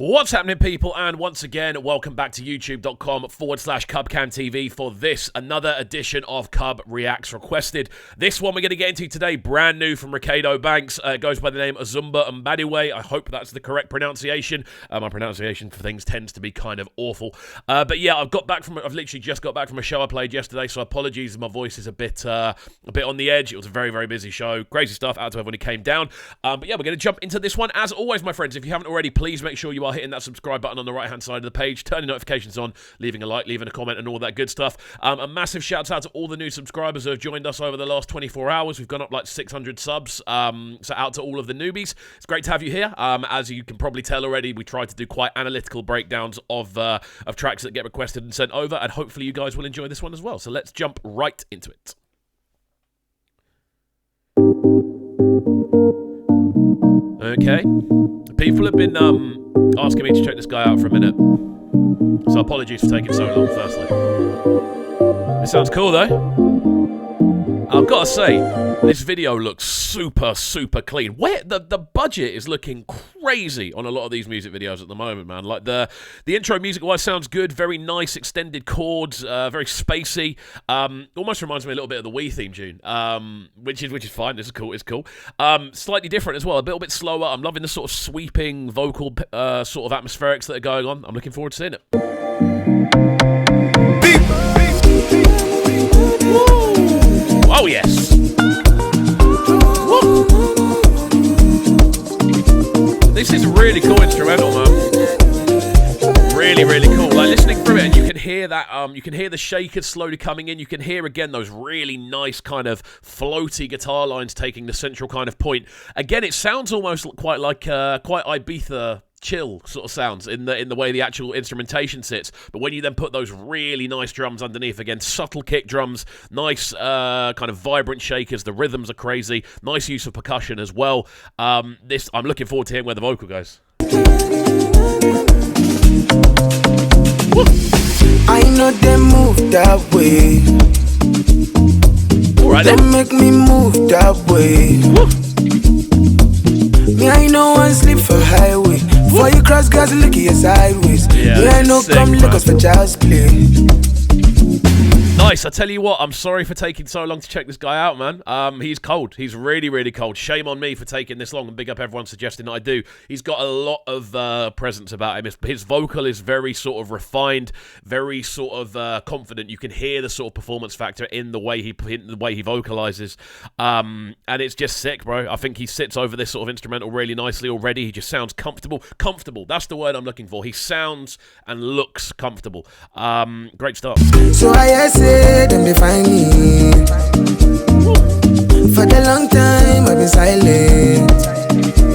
What's happening, people? And once again, welcome back to youtube.com/CubCamTV for this, another edition of CubReacts Requested. This one we're going to get into today, brand new from Reekado Banks. It goes by the name Ozumba Mbadiwe. I hope that's the correct pronunciation. My pronunciation for things tends to be kind of awful. But yeah, I've literally just got back from a show I played yesterday, so apologies if my voice is a bit on the edge. It was a very, very busy show. Crazy stuff. Out to everyone who came down. But yeah, we're going to jump into this one. As always, my friends, if you haven't already, please make sure you are hitting that subscribe button on the right hand side of the page, turning notifications on, leaving a like, leaving a comment, and all that good stuff. A massive shout out to all the new subscribers who have joined us over the last 24 hours. We've gone up like 600 subs, so out to all of the newbies. It's great to have you here. As you can probably tell already, we try to do quite analytical breakdowns of tracks that get requested and sent over, and hopefully you guys will enjoy this one as well. So let's jump right into it. Okay, people have been asking me to check this guy out for a minute, so apologies for taking so long, firstly. It sounds cool though. I've got to say, this video looks super, super clean. The budget is looking crazy on a lot of these music videos at the moment, man. Like the intro music-wise sounds good, very nice extended chords, very spacey. Almost reminds me a little bit of the Wii theme tune, which is fine. This is cool. It's cool. Slightly different as well, a little bit slower. I'm loving the sort of sweeping vocal sort of atmospherics that are going on. I'm looking forward to seeing it. Oh yes. Woo. This is a really cool instrumental, man. Really, really cool. Like listening through it, and you can hear that. You can hear the shakers slowly coming in. You can hear again those really nice kind of floaty guitar lines taking the central kind of point. Again, it sounds almost quite like quite Ibiza chill sort of sounds in the way the actual instrumentation sits, but when you then put those really nice drums underneath, again subtle kick drums, nice kind of vibrant shakers, the rhythms are crazy, nice use of percussion as well. I'm looking forward to hearing where the vocal goes. Woo. I know them move that way. All right, don't make me move that way. Woo. Me, I know one sleep for highway. Before you cross, guys, look at your sideways. Yeah, me, I know come look us for child's play. Nice. I tell you what, I'm sorry for taking so long to check this guy out, man. He's cold. He's really, really cold. Shame on me for taking this long, and big up everyone suggesting that I do. He's got a lot of presence about him. His vocal is very sort of refined, very sort of confident. You can hear the sort of performance factor in the way he vocalizes, and it's just sick, bro. I think he sits over this sort of instrumental really nicely already. He just sounds comfortable. Comfortable. That's the word I'm looking for. He sounds and looks comfortable. Great stuff. So I say them define me. For the long time I've been silent.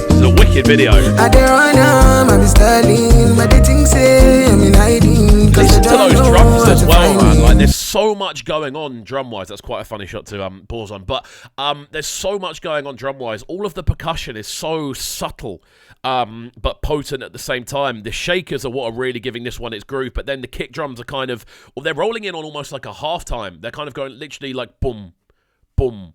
This is a wicked video. I dey run I've been styling, but they think say I'm in hiding. Listen to those drums as well, man. Like there's so much going on drum-wise. That's quite a funny shot to pause on. But there's so much going on drum-wise. All of the percussion is so subtle, but potent at the same time. The shakers are what are really giving this one its groove. But then the kick drums are kind of, well, they're rolling in on almost like a half-time. They're kind of going literally like boom, boom,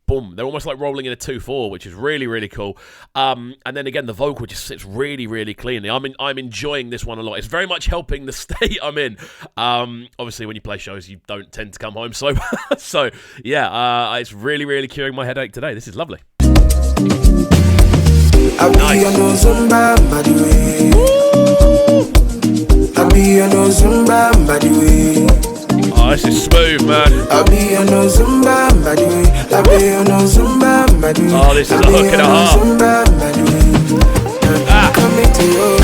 boom. They're almost like rolling in a 2/4, which is really, really cool. And then again, the vocal just sits really, really cleanly. I'm enjoying this one a lot. It's very much helping the state I'm in. Obviously, when you play shows, you don't tend to come home sober. So, yeah, it's really, really curing my headache today. This is lovely. I be on Ozumba Mbadiwe. I be on Ozumba Mbadiwe. Oh, this is smooth, man. I be on Ozumba Mbadiwe. I be on Ozumba Mbadiwe. Oh, this is a hook and a half. Coming to you.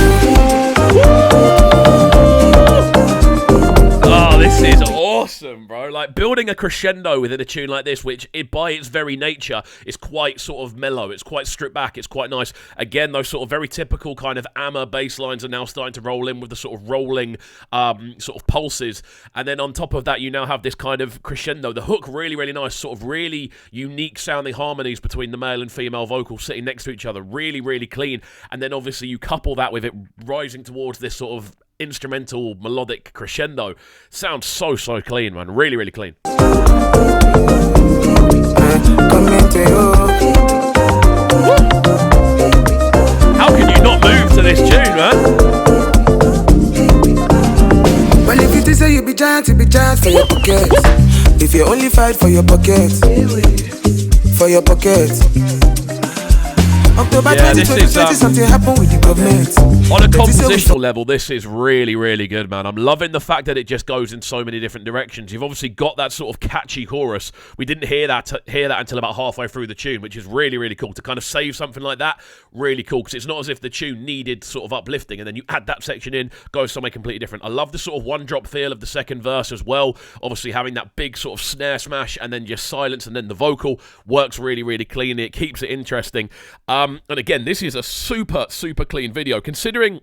Oh, this is awesome, bro. Like building a crescendo within a tune like this, which by its very nature is quite sort of mellow. It's quite stripped back. It's quite nice. Again, those sort of very typical kind of AMA bass lines are now starting to roll in with the sort of rolling sort of pulses. And then on top of that, you now have this kind of crescendo. The hook, really, really nice, sort of really unique sounding harmonies between the male and female vocals sitting next to each other. Really, really clean. And then obviously you couple that with it rising towards this sort of instrumental melodic crescendo. Sounds so clean, man. Really, really clean. How can you not move to this tune, man? you only fight for your pocket, for your pocket. October Yeah, this 2020, is, something happened with the government. On a compositional level, this is really, really good, man. I'm loving the fact that it just goes in so many different directions. You've obviously got that sort of catchy chorus. We didn't hear that until about halfway through the tune, which is really, really cool. To kind of save something like that, really cool, because it's not as if the tune needed sort of uplifting, and then you add that section in, goes somewhere completely different. I love the sort of one-drop feel of the second verse as well. Obviously, having that big sort of snare smash, and then just silence, and then the vocal works really, really clean. It keeps it interesting. And again, this is a super, super clean video, considering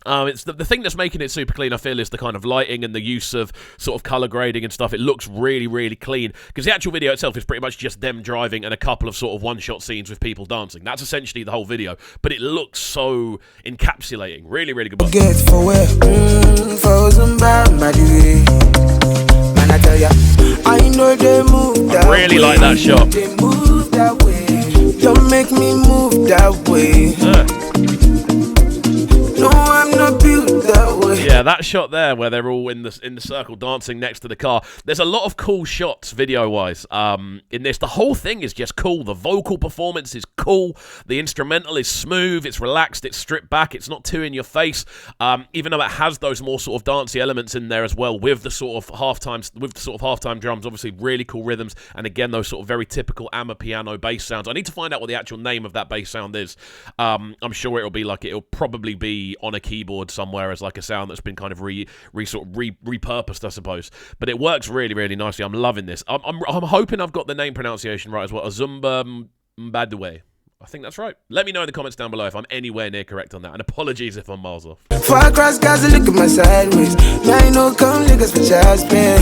it's the thing that's making it super clean, I feel, is the kind of lighting and the use of sort of color grading and stuff. It looks really, really clean, because the actual video itself is pretty much just them driving and a couple of sort of one-shot scenes with people dancing. That's essentially the whole video, but it looks so encapsulating. Really, really good. Get for where? For Ozumba Mbadiwe. Man, I tell ya, I know they move that way. I really like that shot. They move that way. Don't make me move that way. No, I'm not built that way. Yeah, that shot there where they're all in the circle dancing next to the car. There's a lot of cool shots video-wise in this. The whole thing is just cool. The vocal performance is cool. The instrumental is smooth. It's relaxed. It's stripped back. It's not too in your face. Even though it has those more sort of dancey elements in there as well, with the sort of halftime drums. Obviously, really cool rhythms, and again those sort of very typical amapiano bass sounds. I need to find out what the actual name of that bass sound is. I'm sure it'll probably be on a keyboard somewhere as like a sound that's been kind of repurposed, I suppose. But it works really, really nicely. I'm loving this. I'm hoping I've got the name pronunciation right as well. Ozumba Mbadiwe. I think that's right. Let me know in the comments down below if I'm anywhere near correct on that. And apologies if I'm miles off. Far across Gaza, look at my sideways. I know come niggas for child's play.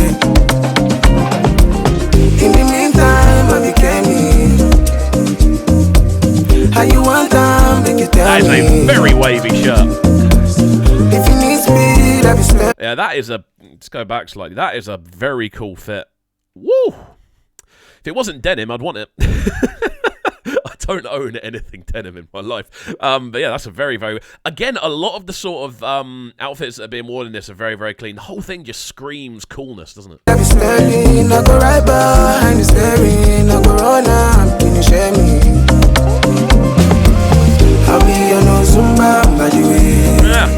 In the meantime, I became me. How you want time, make it tell me. That is a very wavy shirt. If you need speed, I'll be slow. Yeah, that is let's go back slightly. That is a very cool fit. Woo! If it wasn't denim, I'd want it. I don't own anything denim in my life. But yeah, that's a very, very... Again, a lot of the sort of outfits that are being worn in this are very, very clean. The whole thing just screams coolness, doesn't it? I'll be staring, I go right behind the staring, I go run up, can you share me? I'll be on Ozumba Mbadiwe. Yeah.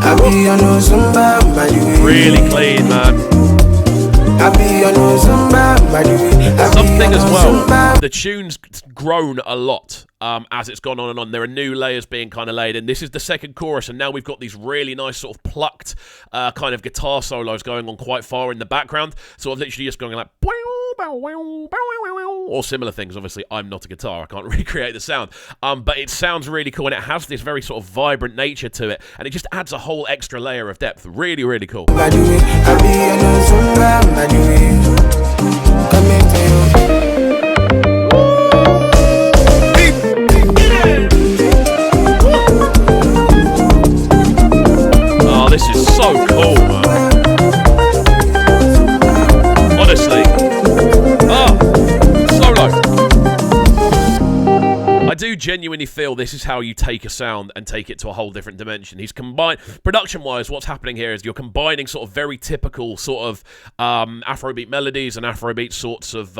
I'll be on Ozumba Mbadiwe. Really clean, man. I'll be on Ozumba Mbadiwe. Something as well, the tune's grown a lot as it's gone on and on. There are new layers being kind of laid, and this is the second chorus, and now we've got these really nice sort of plucked kind of guitar solos going on quite far in the background, sort of literally just going like or similar things. Obviously, I'm not a guitar. I can't recreate the sound. But it sounds really cool, and it has this very sort of vibrant nature to it, and it just adds a whole extra layer of depth. Really, really cool. Oh, this is so cool, man. Honestly. Oh, solo. I do genuinely feel this is how you take a sound and take it to a whole different dimension. He's combined, production-wise, what's happening here is you're combining sort of very typical sort of Afrobeat melodies and Afrobeat sorts of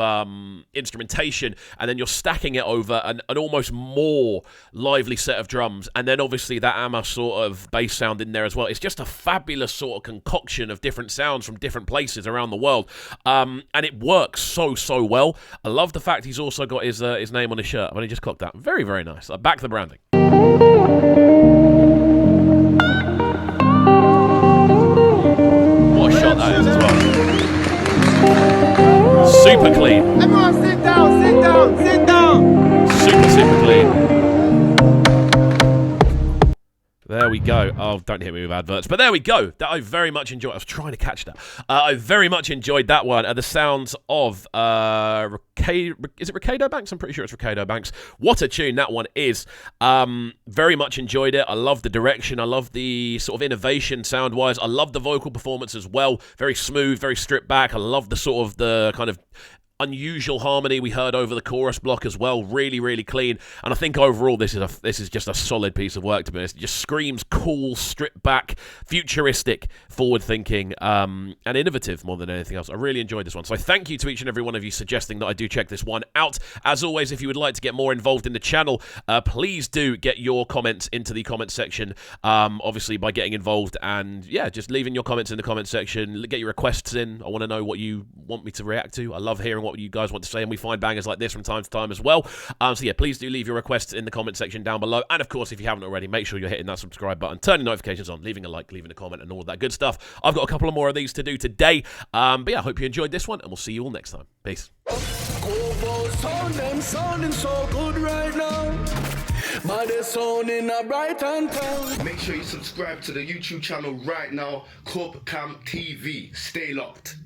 instrumentation, and then you're stacking it over an almost more lively set of drums, and then obviously that Ama sort of bass sound in there as well. It's just a fabulous sort of concoction of different sounds from different places around the world, and it works so, so well. I love the fact he's also got his name on his shirt. I've only just clocked that. Very, very nice. Back the branding. What a shot that is as well. Super clean. Everyone sit down, sit down, sit down. Super, super clean. There we go. Oh, don't hit me with adverts. But there we go. That I very much enjoyed. I was trying to catch that. I very much enjoyed that one. The sounds of is it Reekado Banks? I'm pretty sure it's Reekado Banks. What a tune that one is. Very much enjoyed it. I love the direction. I love the sort of innovation sound-wise. I love the vocal performance as well. Very smooth, very stripped back. I love the sort of the kind of unusual harmony we heard over the chorus block as well. Really, really clean. And I think overall this is just a solid piece of work, to be honest. It just screams cool, stripped back, futuristic, forward-thinking, and innovative more than anything else. I really enjoyed this one. So thank you to each and every one of you suggesting that I do check this one out. As always, if you would like to get more involved in the channel, please do get your comments into the comment section, obviously by getting involved, and yeah, just leaving your comments in the comment section. Get your requests in. I want to know what you want me to react to. I love hearing what you guys want to say, and we find bangers like this from time to time as well. So yeah, please do leave your requests in the comment section down below, and of course, if you haven't already, make sure you're hitting that subscribe button, turning notifications on, leaving a like, leaving a comment, and all of that good stuff. I've got a couple of more of these to do today, but yeah, I hope you enjoyed this one, and we'll see you all next time. Peace. Sounding so good right now. But they're sounding a bright and town. Make sure you subscribe to the YouTube channel right now, CubCamTV. Stay locked.